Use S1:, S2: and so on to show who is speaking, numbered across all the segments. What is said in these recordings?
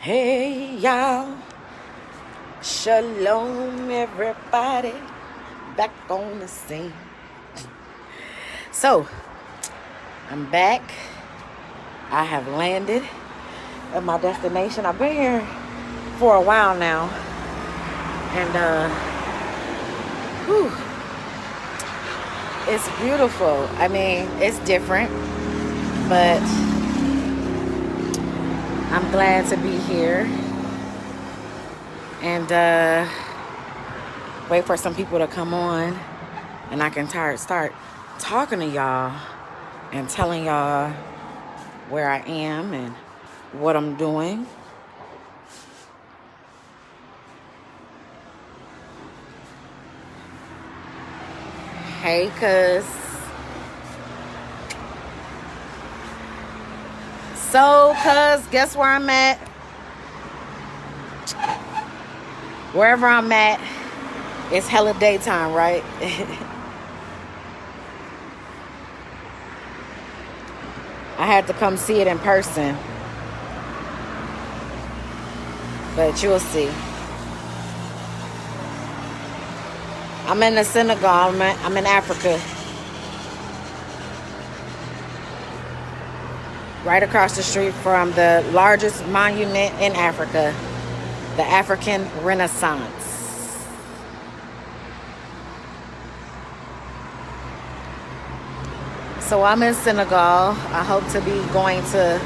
S1: Hey y'all, shalom everybody, back on the scene. So, I'm back. I have landed at my destination. I've been here for a while now. And, it's beautiful. I mean, it's different, but I'm glad to be here. And, wait for some people to come on and I can start talking to y'all and telling y'all where I am and what I'm doing. Hey, cuz. So, cuz, guess where I'm at? Wherever I'm at, it's hella daytime, right? I had to come see it in person. But you'll see. I'm in the Senegal. I'm in Africa. Right across the street from the largest monument in Africa, the African Renaissance. So I'm in Senegal. I hope to be going to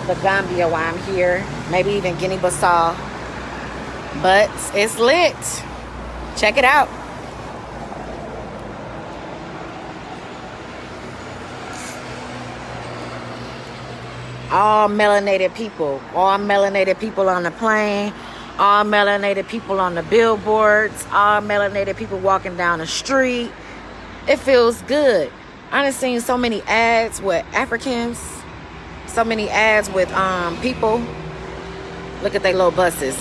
S1: the Gambia while I'm here. Maybe even Guinea-Bissau. But it's lit. Check it out. All melanated people. All melanated people on the plane. All melanated people on the billboards. All melanated people walking down the street. It feels good. I done seen so many ads with Africans. So many ads with people. Look at they little buses.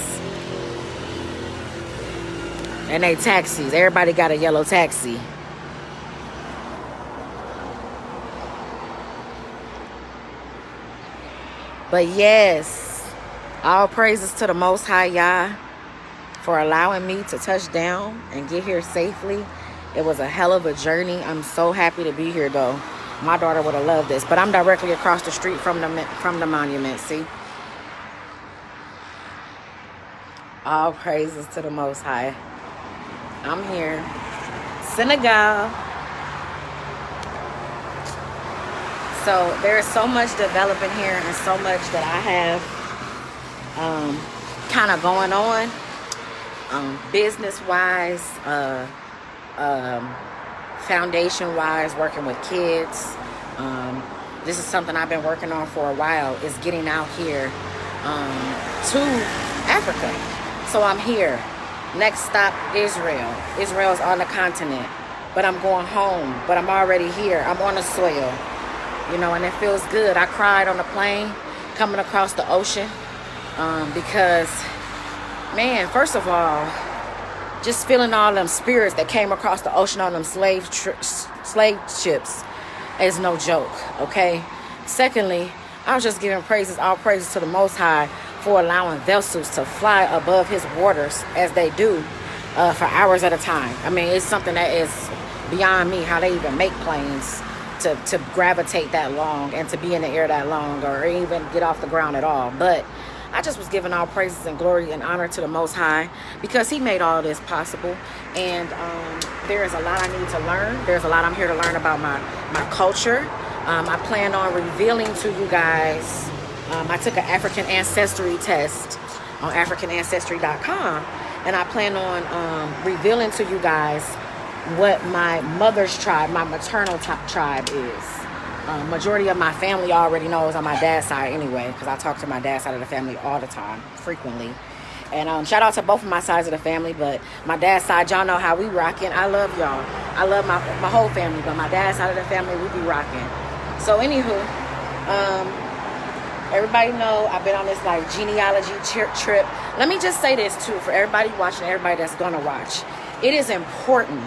S1: And they taxis. Everybody got a yellow taxi. But yes, all praises to the Most High Yah for allowing me to touch down and get here safely. It was a hell of a journey. I'm so happy to be here, though. My daughter would have loved this. But I'm directly across the street from the monument, see? All praises to the Most High. I'm here. Senegal. So there's so much developing here and so much that I have kind of going on business-wise, foundation-wise, working with kids. This is something I've been working on for a while, is getting out here to Africa. So I'm here. Next stop, Israel. Israel's on the continent. But I'm going home. But I'm already here. I'm on the soil. You know, and it feels good. I cried on the plane coming across the ocean because, man, first of all, just feeling all them spirits that came across the ocean on them slave ships is no joke, okay? Secondly, I was just giving all praises to the Most High for allowing vessels to fly above his waters as they do for hours at a time. I mean, it's something that is beyond me, how they even make planes to gravitate that long and to be in the air that long or even get off the ground at all. But I just was giving all praises and glory and honor to the Most High because he made all this possible. And there is a lot I need to learn. There's a lot I'm here to learn about my culture. I plan on revealing to you guys. I took an African ancestry test on AfricanAncestry.com, and I plan on revealing to you guys what my mother's tribe, my maternal tribe is. Majority of my family already knows on my dad's side anyway, because I talk to my dad's side of the family all the time, frequently. And shout out to both of my sides of the family, but my dad's side, y'all know how we rocking. I love y'all. I love my whole family, but my dad's side of the family, we be rocking. So anywho, everybody know I've been on this like genealogy trip. Let me just say this too, for everybody watching, everybody that's gonna watch. It is important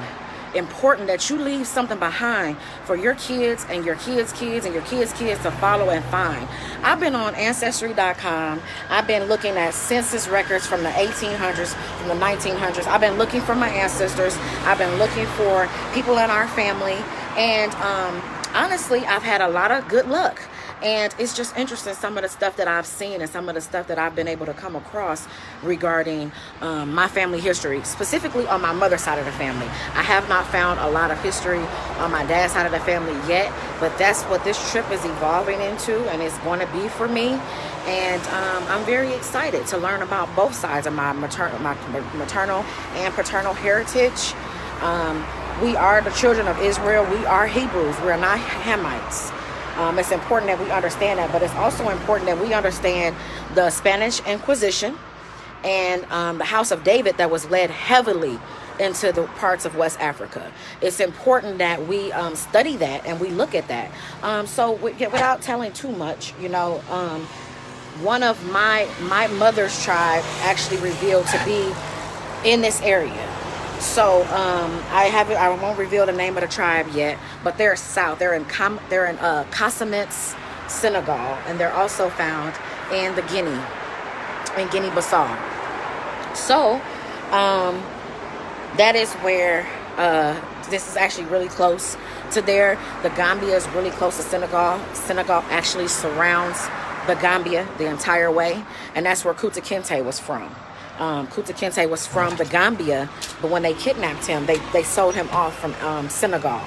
S1: important that you leave something behind for your kids and your kids' kids and your kids' kids to follow and find. I've been on Ancestry.com. I've been looking at census records from the 1800s, from the 1900s. I've been looking for my ancestors. I've been looking for people in our family. And honestly, I've had a lot of good luck. And it's just interesting, some of the stuff that I've seen and some of the stuff that I've been able to come across regarding my family history, specifically on my mother's side of the family. I have not found a lot of history on my dad's side of the family yet, but that's what this trip is evolving into, and it's going to be for me. And I'm very excited to learn about both sides of my maternal and paternal heritage. We are the children of Israel. We are Hebrews. We're not Hamites. It's important that we understand that, but it's also important that we understand the Spanish Inquisition and the House of David that was led heavily into the parts of West Africa. It's important that we study that and we look at that. So without telling too much, you know, one of my mother's tribe actually revealed to be in this area. So I won't reveal the name of the tribe yet, but they're south. They're in Casamance, Senegal, and they're also found in Guinea-Bissau. So that is where this is actually really close to there. The Gambia is really close to Senegal. Senegal actually surrounds the Gambia the entire way, and that's where Kunta Kinte was from. Kunta Kinte was from the Gambia, but when they kidnapped him, they sold him off from Senegal.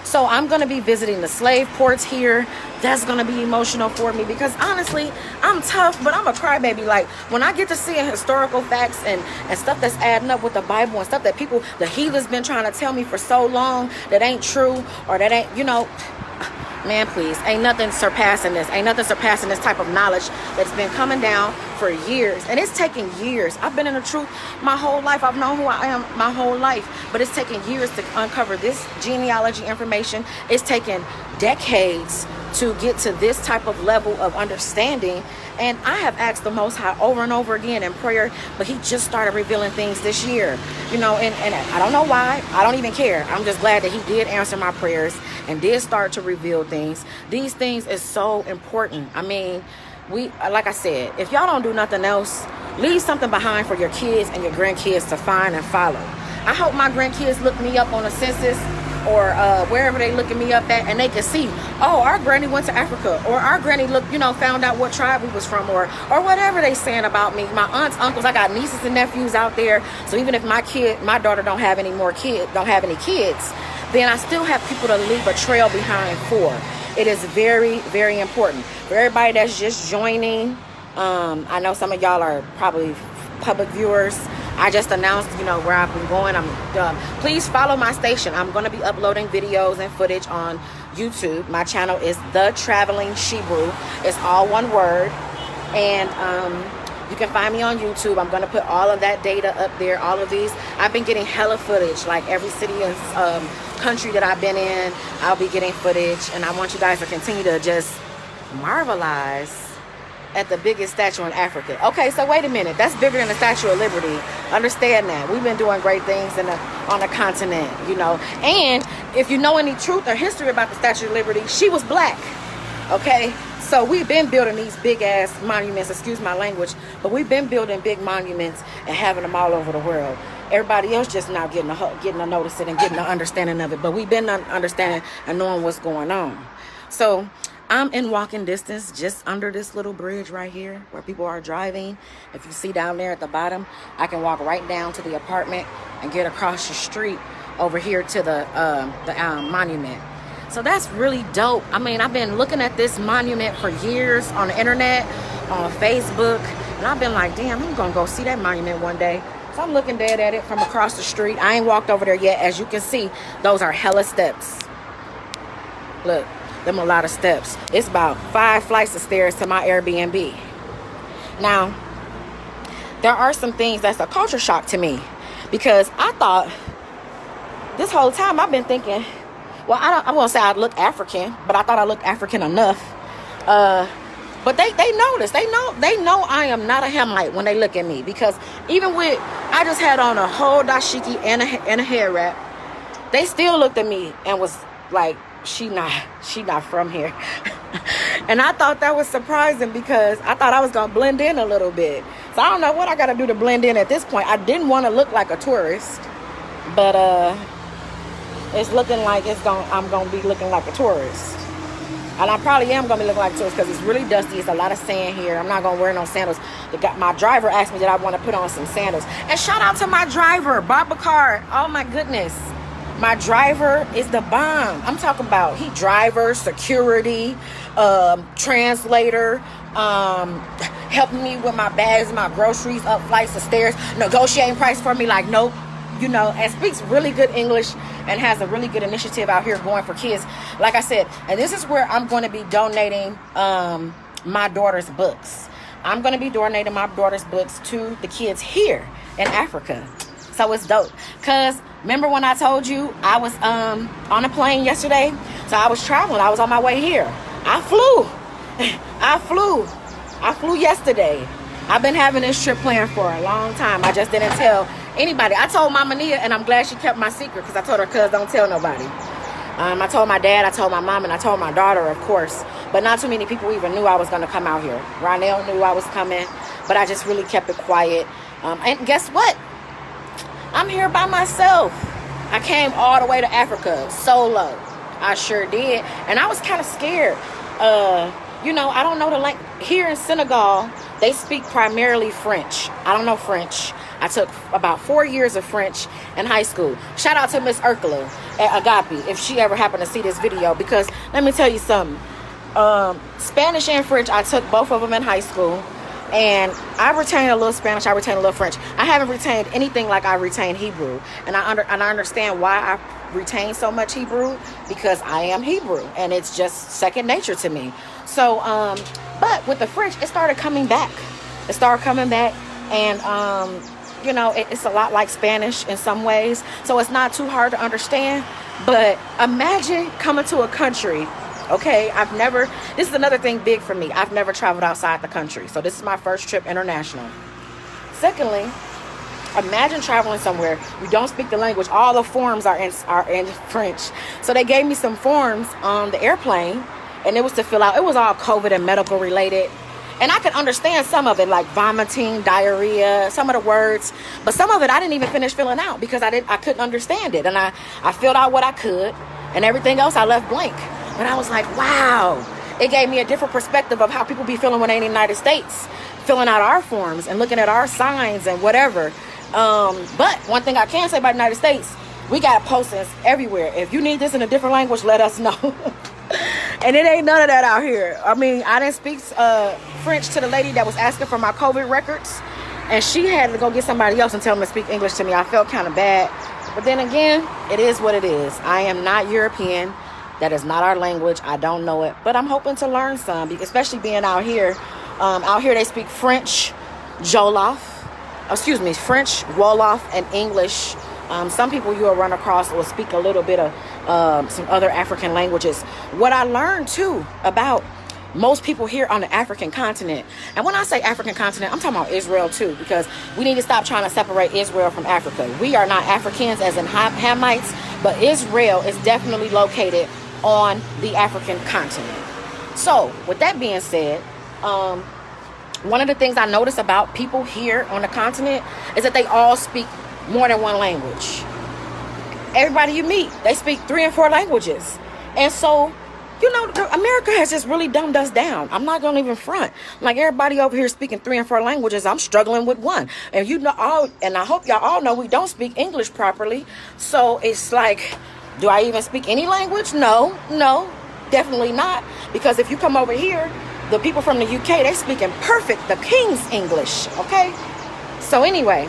S1: So I'm going to be visiting the slave ports here. That's going to be emotional for me because honestly, I'm tough, but I'm a crybaby. Like when I get to seeing historical facts and stuff that's adding up with the Bible and stuff that the heathens been trying to tell me for so long that ain't true or that ain't, you know, man, please, ain't nothing surpassing this. Ain't nothing surpassing this type of knowledge that's been coming down for years. And it's taken years. I've been in the truth my whole life. I've known who I am my whole life. But it's taken years to uncover this genealogy information. It's taken decades to get to this type of level of understanding. And I have asked the Most High over and over again in prayer, but he just started revealing things this year, you know, and I don't know why. I don't even care. I'm just glad that he did answer my prayers and did start to reveal things. These things is so important. I mean, like I said, if y'all don't do nothing else, leave something behind for your kids and your grandkids to find and follow. I hope my grandkids look me up on the census or wherever they looking me up at, and they can see, oh, our granny went to Africa, or our granny found out what tribe we was from, or whatever they saying about me. My aunts, uncles, I got nieces and nephews out there. So even if my daughter don't have any kids, then I still have people to leave a trail behind for. It is very, very important for everybody that's just joining. I know some of y'all are probably public viewers. I just announced, where I've been going. Please follow my station. I'm going to be uploading videos and footage on YouTube. My channel is The Traveling Shebrew. It's all one word. And you can find me on YouTube. I'm going to put all of that data up there, all of these. I've been getting hella footage, like every city and country that I've been in, I'll be getting footage. And I want you guys to continue to just marvelize at the biggest statue in Africa. Okay, so wait a minute. That's bigger than the Statue of Liberty. Understand that. We've been doing great things on the continent, And if you know any truth or history about the Statue of Liberty, she was black. Okay? So we've been building these big-ass monuments, excuse my language, but we've been building big monuments and having them all over the world. Everybody else just now getting a notice it and getting an understanding of it. But we've been understanding and knowing what's going on. So I'm in walking distance just under this little bridge right here where people are driving. If you see down there at the bottom, I can walk right down to the apartment and get across the street over here to the monument. So that's really dope. I mean, I've been looking at this monument for years on the internet, on Facebook, and I've been like, damn, I'm gonna go see that monument one day. So I'm looking dead at it from across the street. I ain't walked over there yet. As you can see, those are hella steps. Look. Them a lot of steps. It's about 5 flights of stairs to my Airbnb. Now, there are some things that's a culture shock to me, because I thought this whole time I've been thinking, well, I won't say I look African, but I thought I looked African enough. But they notice. They know I am not a Hamite when they look at me, because even with, I just had on a whole dashiki and a hair wrap. they still looked at me and was like, she not from here. And I thought that was surprising because I thought I was gonna blend in a little bit. So I don't know what I gotta do to blend in at this point. I didn't want to look like a tourist, but it's looking like I'm gonna be looking like a tourist. And I probably am gonna be looking like a tourist because it's really dusty. It's a lot of sand here. I'm not gonna wear no sandals. My driver asked me that I want to put on some sandals. And shout out to my driver, Bob Bakar. Oh my goodness. My driver is the bomb. I'm talking about driver, security, translator, helping me with my bags, my groceries, up flights of stairs, negotiating price for me like nope, and speaks really good English and has a really good initiative out here going for kids. Like I said, and this is where I'm going to be donating my daughter's books. I'm going to be donating my daughter's books to the kids here in Africa. So it's dope. Because remember when I told you I was on a plane yesterday? So I was traveling. I was on my way here. I flew yesterday. I've been having this trip planned for a long time. I just didn't tell anybody. I told Mama Nia, and I'm glad she kept my secret because I told her, cuz don't tell nobody. I told my dad, I told my mom, and I told my daughter, of course. But not too many people even knew I was going to come out here. Ronell knew I was coming, but I just really kept it quiet. And guess what? I'm here by myself. I came all the way to Africa solo. I sure did. And I was kind of scared. I don't know the language. Here in Senegal, they speak primarily French. I don't know French. I took about 4 years of French in high school. Shout out to Miss Urkula at Agape if she ever happened to see this video. Because let me tell you something. Spanish and French, I took both of them in high school. And I retained a little Spanish. I retained a little French. I haven't retained anything like I retained Hebrew. And I understand why I retain so much Hebrew, because I am Hebrew. And it's just second nature to me. So, but with the French, it started coming back. And, it's a lot like Spanish in some ways. So it's not too hard to understand. But imagine coming to a country. Okay, this is another thing big for me. I've never traveled outside the country. So this is my first trip international. Secondly, imagine traveling somewhere. You don't speak the language. All the forms are in French. So they gave me some forms on the airplane, and it was to fill out. It was all COVID and medical related. And I could understand some of it, like vomiting, diarrhea, some of the words. But some of it I didn't even finish filling out because I couldn't understand it. And I filled out what I could, and everything else I left blank. But I was like, wow, it gave me a different perspective of how people be feeling when they're in the United States, filling out our forms and looking at our signs and whatever. But one thing I can say about the United States, we got postings everywhere. If you need this in a different language, let us know. And it ain't none of that out here. I mean, I didn't speak French to the lady that was asking for my COVID records. And she had to go get somebody else and tell them to speak English to me. I felt kind of bad. But then again, it is what it is. I am not European. That is not our language. I don't know it. But I'm hoping to learn some, especially being out here. Out here they speak French, French, Wolof, and English. Some people you will run across will speak a little bit of some other African languages. What I learned, too, about most people here on the African continent. And when I say African continent, I'm talking about Israel, too, because we need to stop trying to separate Israel from Africa. We are not Africans as in Hamites, but Israel is definitely located on the African continent. So with that being said, one of the things I notice about people here on the continent is that they all speak more than one language. Everybody you meet, they speak 3 and 4 languages. And so, America has just really dumbed us down. I'm not going to even front. Like everybody over here speaking 3 and 4 languages, I'm struggling with one. And and I hope y'all all know we don't speak English properly. So it's like, do I even speak any language? No, definitely not. Because if you come over here, the people from the UK, they speak in perfect, the King's English, okay? So anyway,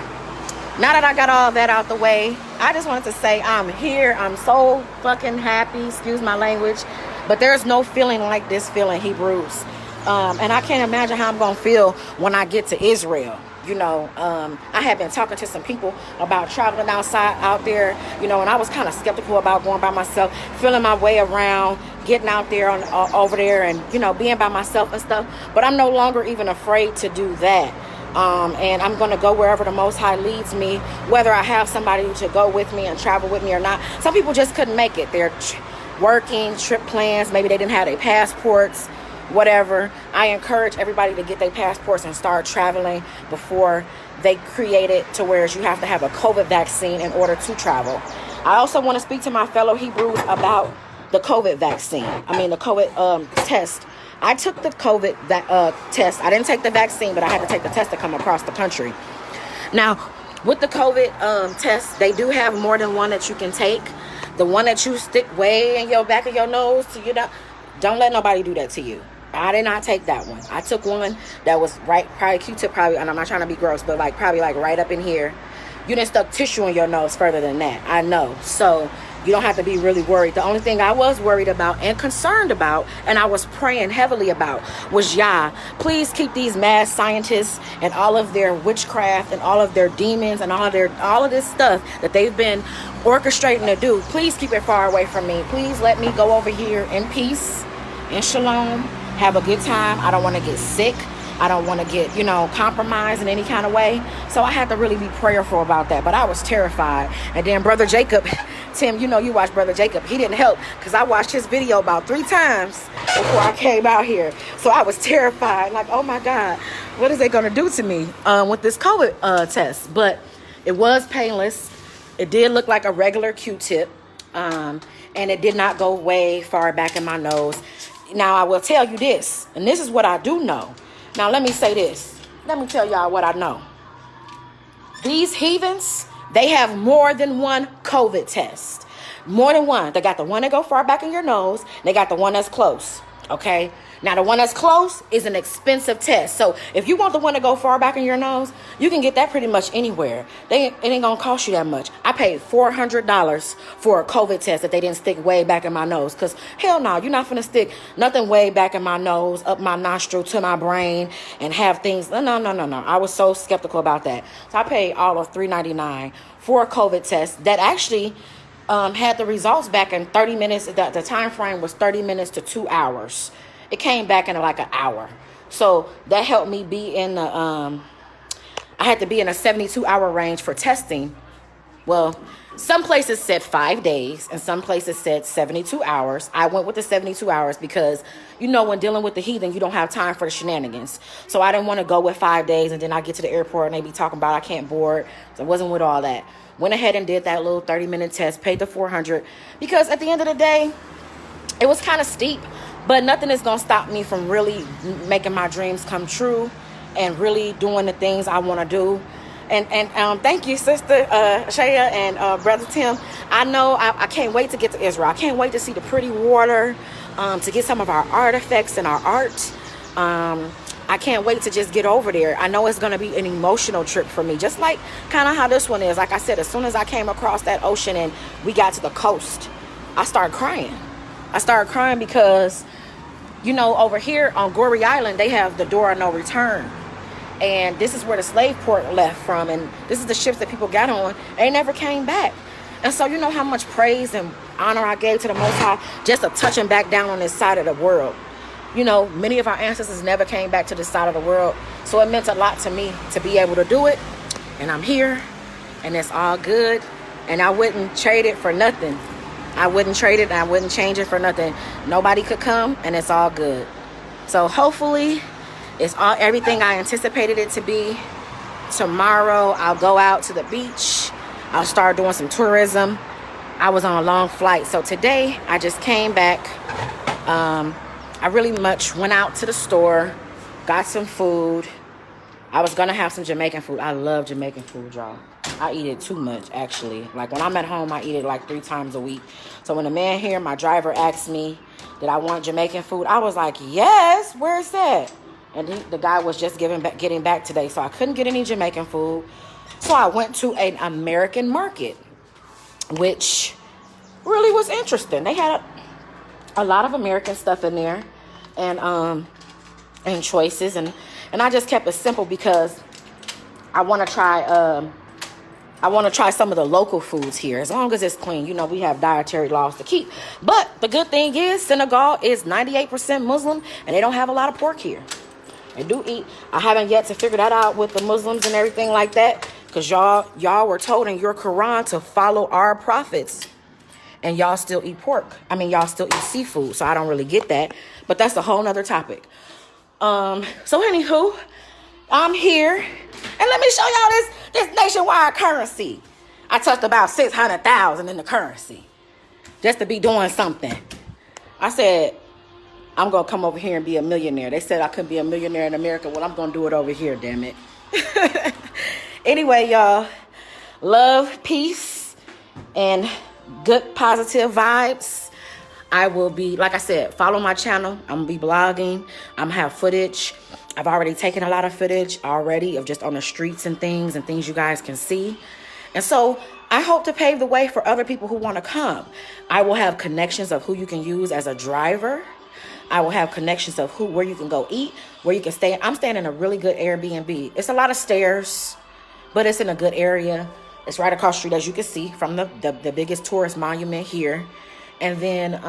S1: now that I got all that out the way, I just wanted to say I'm here. I'm so fucking happy, excuse my language. But there's no feeling like this feeling Hebrews. And I can't imagine how I'm going to feel when I get to Israel. I had been talking to some people about traveling out there, and I was kind of skeptical about going by myself, feeling my way around, getting out there over there and, being by myself and stuff. But I'm no longer even afraid to do that. And I'm going to go wherever the Most High leads me, whether I have somebody to go with me and travel with me or not. Some people just couldn't make it. They're working, trip plans, maybe they didn't have their passports, whatever. I encourage everybody to get their passports and start traveling before they create it to where you have to have a COVID vaccine in order to travel. I also want to speak to my fellow Hebrews about the COVID vaccine. The COVID test. I took the COVID test. I didn't take the vaccine, but I had to take the test to come across the country. Now, with the COVID test, they do have more than one that you can take. The one that you stick way in your back of your nose, don't let nobody do that to you. I did not take that one. I took one that was probably Q-tip, and I'm not trying to be gross, but probably right up in here. You didn't stuck tissue in your nose further than that. I know. So you don't have to be really worried. The only thing I was worried about and concerned about, and I was praying heavily about, was please keep these mad scientists and all of their witchcraft and all of their demons and all of this stuff that they've been orchestrating to do. Please keep it far away from me. Please let me go over here in peace, in shalom, have a good time. I don't want to get sick. I don't want to get, compromised in any kind of way. So I had to really be prayerful about that. But I was terrified. And then Brother Jacob, Tim, you watch Brother Jacob. He didn't help because I watched his video about 3 times before I came out here. So I was terrified. Oh, my God, what is they going to do to me with this COVID test? But it was painless. It did look like a regular Q-tip. And it did not go way far back in my nose. Now, I will tell you this, and this is what I do know. Now, let me say this. Let me tell y'all what I know. These heathens, they have more than one COVID test. More than one. They got the one that go far back in your nose. They got the one that's close. Okay? Now, the one that's close is an expensive test. So, if you want the one to go far back in your nose, you can get that pretty much anywhere. It ain't going to cost you that much. I paid $400 for a COVID test that they didn't stick way back in my nose. Because, hell no, you're not going to stick nothing way back in my nose, up my nostril to my brain, and have things. No. I was so skeptical about that. So, I paid all of $3.99 for a COVID test that actually had the results back in 30 minutes. The time frame was 30 minutes to 2 hours. It came back in an hour. So that helped me be in the, I had to be in a 72-hour range for testing. Well, some places said 5 days and some places said 72 hours. I went with the 72 hours because, when dealing with the heathen, you don't have time for the shenanigans. So I didn't want to go with 5 days and then I get to the airport and they be talking about I can't board. So I wasn't with all that. Went ahead and did that little 30-minute test, paid the $400 because at the end of the day, it was kind of steep. But nothing is going to stop me from really making my dreams come true and really doing the things I want to do. And thank you, Sister Shaya and Brother Tim. I know I can't wait to get to Israel. I can't wait to see the pretty water, to get some of our artifacts and our art. I can't wait to just get over there. I know it's going to be an emotional trip for me, just like kind of how this one is. Like I said, as soon as I came across that ocean and we got to the coast, I started crying. Because, over here on Goree Island, they have the door of no return. And this is where the slave port left from. And this is the ships that people got on. They never came back. And so you know how much praise and honor I gave to the Most High just to touch him back down on this side of the world. Many of our ancestors never came back to this side of the world. So it meant a lot to me to be able to do it. And I'm here. And it's all good. And I wouldn't trade it for nothing. I wouldn't trade it and I wouldn't change it for nothing. Nobody could come and it's all good. So hopefully it's everything I anticipated it to be. Tomorrow I'll go out to the beach. I'll start doing some tourism. I was on a long flight. So today I just came back. I really much went out to the store, got some food. I was going to have some Jamaican food. I love Jamaican food, y'all. I eat it too much, actually. When I'm at home, I eat it 3 times a week. So when the man here, my driver, asked me, did I want Jamaican food? I was like, yes, where's that? And the guy was just getting back today, so I couldn't get any Jamaican food. So I went to an American market, which really was interesting. They had a lot of American stuff in there and choices. And I just kept it simple because I want to try... I want to try some of the local foods here, as long as it's clean. We have dietary laws to keep. But the good thing is Senegal is 98% Muslim, and they don't have a lot of pork here. They do eat. I haven't yet to figure that out with the Muslims and everything like that. Because y'all were told in your Quran to follow our prophets. And y'all still eat pork. I mean, y'all still eat seafood. So I don't really get that. But that's a whole nother topic. So anywho, I'm here. And let me show y'all this nationwide currency. I touched about 600,000 in the currency. Just to be doing something. I said, I'm going to come over here and be a millionaire. They said I couldn't be a millionaire in America. Well, I'm going to do it over here, damn it. Anyway, y'all. Love, peace, and good positive vibes. I will be, like I said, follow my channel. I'm going to be blogging. I'm going to have footage. I've already taken a lot of footage already of just on the streets and things you guys can see. And so I hope to pave the way for other people who want to come. I will have connections of who you can use as a driver. I will have connections of where you can go eat, where you can stay. I'm staying in a really good Airbnb. It's a lot of stairs, but it's in a good area. It's right across the street, as you can see, from the biggest tourist monument here. And then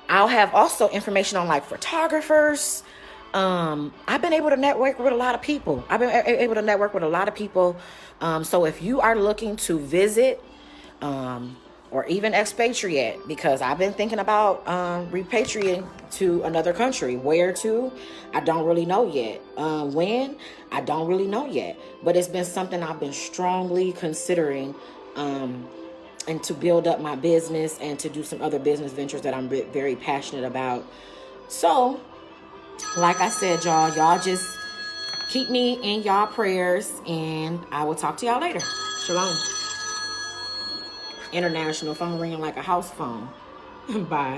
S1: I'll have also information on like photographers. I've been able to network with a lot of people. So if you are looking to visit, or even expatriate, because I've been thinking about repatriating to another country. Where to? I don't really know yet. When? I don't really know yet. But it's been something I've been strongly considering, and to build up my business and to do some other business ventures that I'm very passionate about. So, like I said, y'all just keep me in y'all prayers, and I will talk to y'all later. Shalom. International phone ringing like a house phone. Bye.